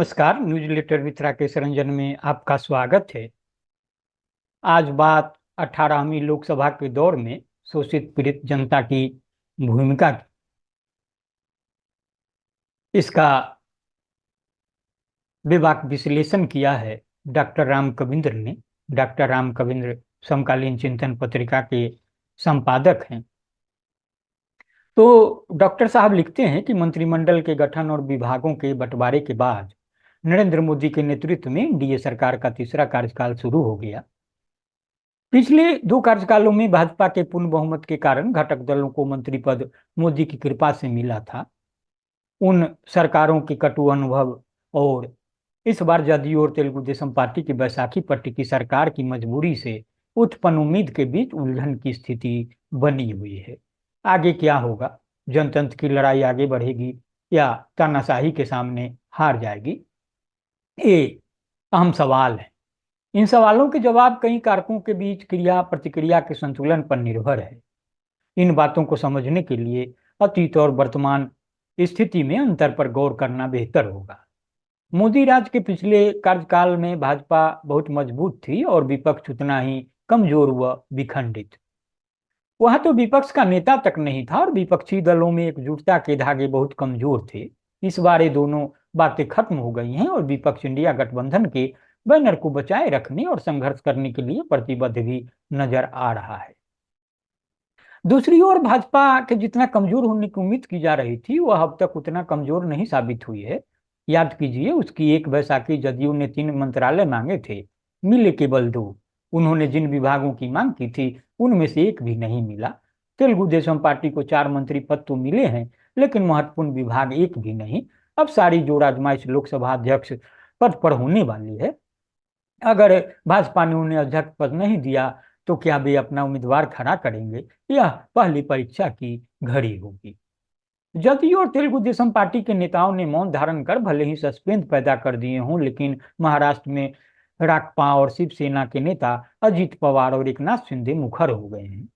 नमस्कार, newsletter with Rakesh Ranjan में आपका स्वागत है। आज बात 18वीं लोकसभा के दौर में शोषित पीड़ित जनता की भूमिका की। इसका बेबाक विश्लेषण किया है डॉक्टर राम कविंद्र ने। डॉक्टर राम कविंद्र समकालीन चिंतन पत्रिका के संपादक हैं। तो डॉक्टर साहब लिखते हैं कि मंत्रिमंडल के गठन और विभागों के बंटवारे के बाद नरेंद्र मोदी के नेतृत्व में एनडीए सरकार का तीसरा कार्यकाल शुरू हो गया। पिछले दो कार्यकालों में भाजपा के पूर्ण बहुमत के कारण घटक दलों को मंत्री पद मोदी की कृपा से मिला था। उन सरकारों के कटु अनुभव और इस बार जदयू और तेलुगु देशम पार्टी की बैसाखी पट्टी की सरकार की मजबूरी से उत्पन्न उम्मीद के बीच उलझन की स्थिति बनी हुई है। आगे क्या होगा? जनतंत्र की लड़ाई आगे बढ़ेगी या तानाशाही के सामने हार जाएगी? ये अहम सवाल है। इन सवालों के जवाब कई कारकों के बीच क्रिया प्रतिक्रिया के संतुलन पर निर्भर है। इन बातों को समझने के लिए अतीत और वर्तमान स्थिति में अंतर पर गौर करना बेहतर होगा। मोदी राज के पिछले कार्यकाल में भाजपा बहुत मजबूत थी और विपक्ष उतना ही कमजोर व विखंडित। वहां तो विपक्ष का नेता तक नहीं था और विपक्षी दलों में एकजुटता के धागे बहुत कमजोर थे। इस बार ये दोनों बातें खत्म हो गई हैं और विपक्ष इंडिया गठबंधन के बैनर को बचाए रखने और संघर्ष करने के लिए प्रतिबद्ध भी नजर आ रहा है। दूसरी ओर भाजपा के जितना कमजोर होने की उम्मीद की जा रही थी वह अब तक उतना कमजोर नहीं साबित हुई है। याद कीजिए, उसकी एक बैसाखी जदयू ने 3 मंत्रालय मांगे थे, मिले केवल 2। उन्होंने जिन विभागों की मांग की थी उनमें से एक भी नहीं मिला। तेलुगु देशम पार्टी को 4 मंत्री पद तो मिले हैं, लेकिन महत्वपूर्ण विभाग एक भी नहीं। अब सारी जोड़ आजमाइश लोकसभा अध्यक्ष पद पर होने वाली है। अगर भाजपा ने उन्हें अध्यक्ष पद नहीं दिया तो क्या वे अपना उम्मीदवार खड़ा करेंगे? यह पहली परीक्षा की घड़ी होगी। जदयू और तेलुगु देशम पार्टी के नेताओं ने मौन धारण कर भले ही सस्पेंस पैदा कर दिए हों, लेकिन महाराष्ट्र में राकपा और शिवसेना के नेता अजित पवार और एकनाथ शिंदे मुखर हो गए हैं।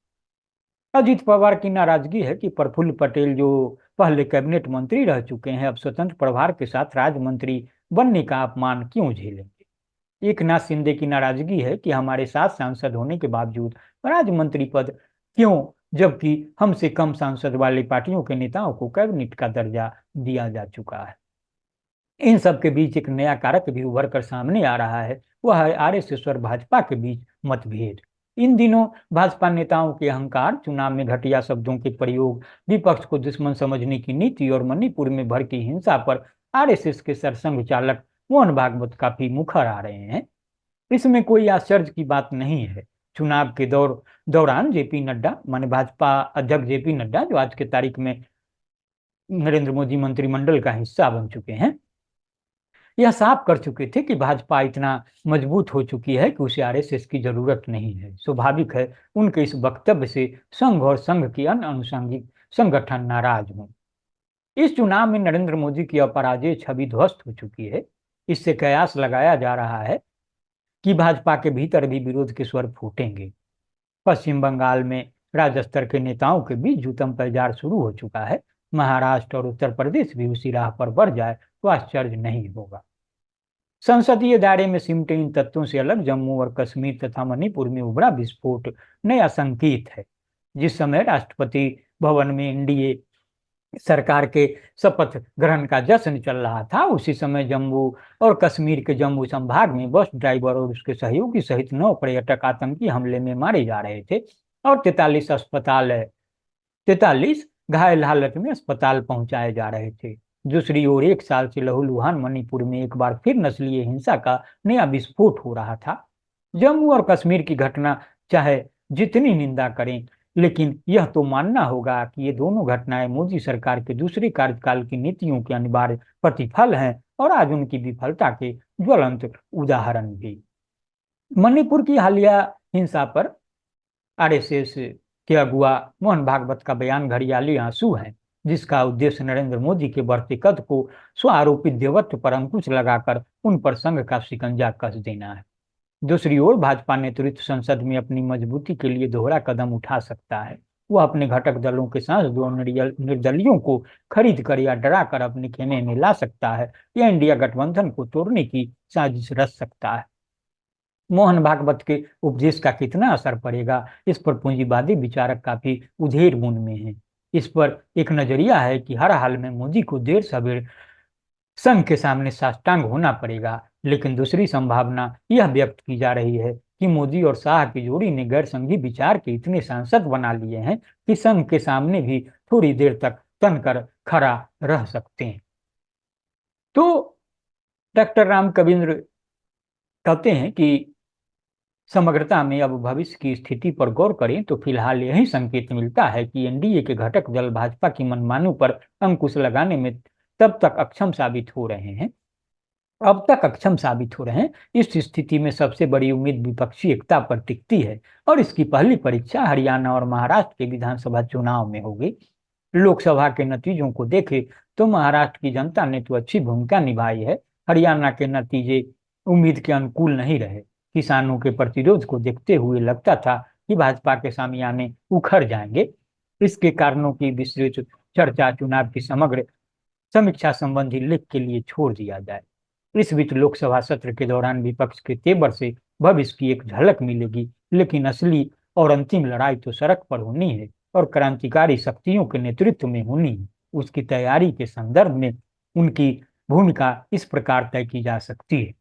अजित पवार की नाराजगी है कि प्रफुल्ल पटेल, जो पहले कैबिनेट मंत्री रह चुके हैं, अब स्वतंत्र प्रभार के साथ राज्य मंत्री बनने का अपमान क्यों झेलेंगे। एकनाथ शिंदे की नाराजगी है कि हमारे 7 सांसद होने के बावजूद राज्य मंत्री पद क्यों, जबकि हमसे कम सांसद वाली पार्टियों के नेताओं को कैबिनेट का दर्जा दिया जा चुका है। इन सब के बीच एक नया कारक भी उभर कर सामने आ रहा है, वह है आरएसएस और भाजपा के बीच मतभेद। इन दिनों भाजपा नेताओं के अहंकार, चुनाव में घटिया शब्दों के प्रयोग, विपक्ष को दुश्मन समझने की नीति और मणिपुर में भड़की हिंसा पर आरएसएस के सरसंघ चालक मोहन भागवत काफी मुखर आ रहे हैं। इसमें कोई आश्चर्य की बात नहीं है। चुनाव के दौरान जेपी नड्डा, माने भाजपा अध्यक्ष जेपी नड्डा, जो आज के तारीख में नरेंद्र मोदी मंत्रिमंडल का हिस्सा बन चुके हैं, यह साफ कर चुके थे कि भाजपा इतना मजबूत हो चुकी है कि उसे आरएसएस की जरूरत नहीं है। स्वाभाविक है उनके इस वक्तव्य से संघ और संघ के अन्य अनुषंगिक संगठन नाराज हों। इस चुनाव में नरेंद्र मोदी की अपराजय छवि ध्वस्त हो चुकी है। इससे कयास लगाया जा रहा है कि भाजपा के भीतर भी विरोध के स्वर फूटेंगे। पश्चिम बंगाल में राज्य स्तर के नेताओं के बीच जूतम पैजार शुरू हो चुका है। महाराष्ट्र और उत्तर प्रदेश भी उसी राह पर बढ़ जाए तो आश्चर्य नहीं होगा। संसदीय दायरे में सिमटे इन तत्वों से अलग जम्मू और कश्मीर तथा मणिपुर में उभरा विस्फोट नया संकेत है। जिस समय राष्ट्रपति भवन में एनडीए सरकार के शपथ ग्रहण का जश्न चल रहा था, उसी समय जम्मू और कश्मीर के जम्मू संभाग में बस ड्राइवर और उसके सहयोगी सहित 9 पर्यटक आतंकी हमले में मारे जा रहे थे और 43 घायल हालत में अस्पताल पहुंचाए जा रहे थे। दूसरी ओर 1 साल से लहूलुहान मणिपुर में एक बार फिर नस्लीय हिंसा का नया विस्फोट हो रहा था। जम्मू और कश्मीर की घटना चाहे जितनी निंदा करें, लेकिन यह तो मानना होगा कि ये दोनों घटनाएं मोदी सरकार के दूसरे कार्यकाल की नीतियों के अनिवार्य प्रतिफल हैं और आज उनकी विफलता के ज्वलंत उदाहरण भी। मणिपुर की हालिया हिंसा पर आरएसएस के अगुआ मोहन भागवत का बयान घड़ियाली आंसू है, जिसका उद्देश्य नरेंद्र मोदी के बढ़ते कद को स्वारोपित देवत्व पर अंकुश लगाकर उन पर संघ का शिकंजा कस देना है। दूसरी ओर भाजपा नेतृत्व संसद में अपनी मजबूती के लिए दोहरा कदम उठा सकता है। वह अपने घटक दलों के सांसदों और निर्दलियों को खरीद कर या डरा कर अपने खेमे में ला सकता है या इंडिया गठबंधन को तोड़ने की साजिश रच सकता है। मोहन भागवत के उपदेश का कितना असर पड़ेगा, इस पर पूंजीवादी विचारक काफी उधेड़ बुन में हैं। इस पर एक नजरिया है कि हर हाल में मोदी को देर सवेर संघ के सामने साष्टांग होना पड़ेगा, लेकिन दूसरी संभावना यह व्यक्त की जा रही है कि मोदी और शाह की जोड़ी ने गैर संघी विचार के इतने सांसद बना लिए हैं कि संघ के सामने भी थोड़ी देर तक तनकर खड़ा रह सकते हैं। तो डॉक्टर राम कबीर कहते हैं कि समग्रता में अब भविष्य की स्थिति पर गौर करें तो फिलहाल यही संकेत मिलता है कि एनडीए के घटक दल भाजपा की मनमानी पर अंकुश लगाने में तब तक अक्षम साबित हो रहे हैं अब तक अक्षम साबित हो रहे हैं। इस स्थिति में सबसे बड़ी उम्मीद विपक्षी एकता पर टिकती है और इसकी पहली परीक्षा हरियाणा और महाराष्ट्र के विधानसभा चुनाव में होगी। लोकसभा के नतीजों को देखें तो महाराष्ट्र की जनता ने तो अच्छी भूमिका निभाई है। हरियाणा के नतीजे उम्मीद के अनुकूल नहीं रहे। किसानों के प्रतिरोध को देखते हुए लगता था कि भाजपा के सामियाने उखड़ जाएंगे। इसके कारणों की विस्तृत चर्चा चुनाव की समग्र समीक्षा संबंधी लेख के लिए छोड़ दिया जाए। इस बीच लोकसभा सत्र के दौरान विपक्ष के तेवर से भविष्य की एक झलक मिलेगी, लेकिन असली और अंतिम लड़ाई तो सड़क पर होनी है और क्रांतिकारी शक्तियों के नेतृत्व में होनी है। उसकी तैयारी के संदर्भ में उनकी भूमिका इस प्रकार तय की जा सकती है।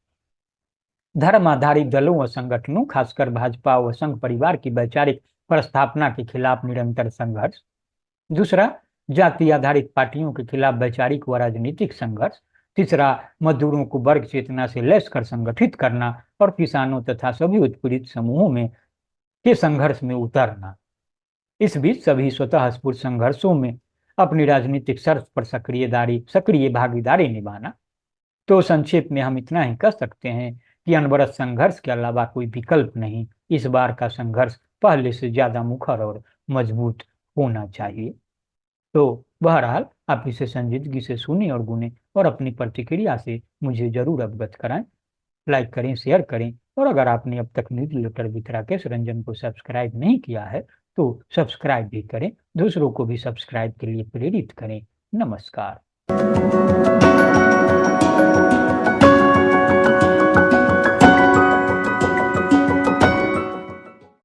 धर्म आधारित दलों व संगठनों, खासकर भाजपा व संघ परिवार की वैचारिक प्रस्थापना के खिलाफ निरंतर संघर्ष। दूसरा, जाति आधारित पार्टियों के खिलाफ वैचारिक व राजनीतिक संघर्ष। तीसरा, मजदूरों को वर्ग चेतना से लैस कर संगठित करना और किसानों तथा सभी उत्पीड़ित समूहों में के संघर्ष में उतरना। इस बीच सभी स्वतः स्फूर्त संघर्षों में अपनी राजनीतिक शर्त पर सक्रिय भागीदारी निभाना। तो संक्षेप में हम इतना ही कह सकते हैं कि अनवरत संघर्ष के अलावा कोई विकल्प नहीं। इस बार का संघर्ष पहले से ज्यादा मुखर और मजबूत होना चाहिए। तो बहरहाल आप इसे संजीदगी से सुने और गुने और अपनी प्रतिक्रिया से मुझे जरूर अवगत कराएं। लाइक करें, शेयर करें और अगर आपने अब तक न्यूज़लेटर विद राकेश रंजन को सब्सक्राइब नहीं किया है तो सब्सक्राइब भी करें, दूसरों को भी सब्सक्राइब के लिए प्रेरित करें। नमस्कार।